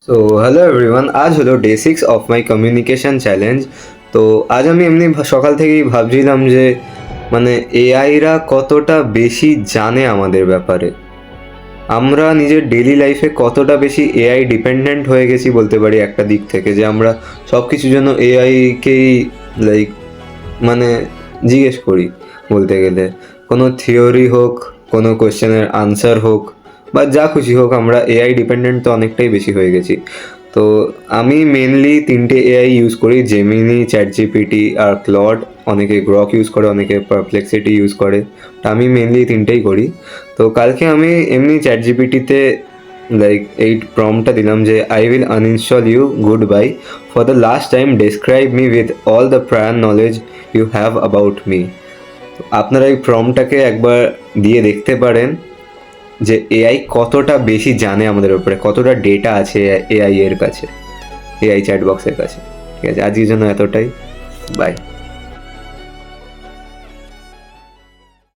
So hello everyone, আজ হলো day 6 of my communication challenge. তো আজ আমি এমনি সকাল থেকেই ভাবছিলাম যে মানে এআইরা কতটা বেশি জানে আমাদের ব্যাপারে। আমরা নিজের ডেইলি লাইফে কতটা বেশি এআই ডিপেন্ডেন্ট হয়ে গেছি বলতে পারি একটা দিক থেকে, যে আমরা সব কিছুর জন্য এআইকেই লাইক মানে জিজ্ঞেস করি বলতে গেলে। কোনো থিওরি হোক, কোনো কোয়েশ্চেনের আনসার হোক, বা যা খুশি হোক, আমরা এআই ডিপেন্ডেন্ট তো অনেকটাই বেশি হয়ে গেছি। তো আমি মেনলি তিনটে এআই ইউজ করি: জেমিনি, চ্যাট জিপিটি আর ক্লড। অনেকে গ্রক ইউজ করে, অনেকে পারপ্লেক্সিটি ইউজ করে। তা আমি মেনলি তিনটেই করি। তো কালকে আমি এমনি চ্যাট জিপিটিতে লাইক এই প্রম্পটটা দিলাম যে I will uninstall you, goodbye, for the last time describe me with all the prior knowledge you have about me. আপনারা এই প্রম্পটটাকে একবার দিয়ে দেখতে পারেন যে এআই কতটা বেশি জানে আমাদের উপরে, কতটা ডেটা আছে এআই এর কাছে, এআই চ্যাট বক্সের কাছে। ঠিক আছে, আজকের জন্য এতটাই। বাই।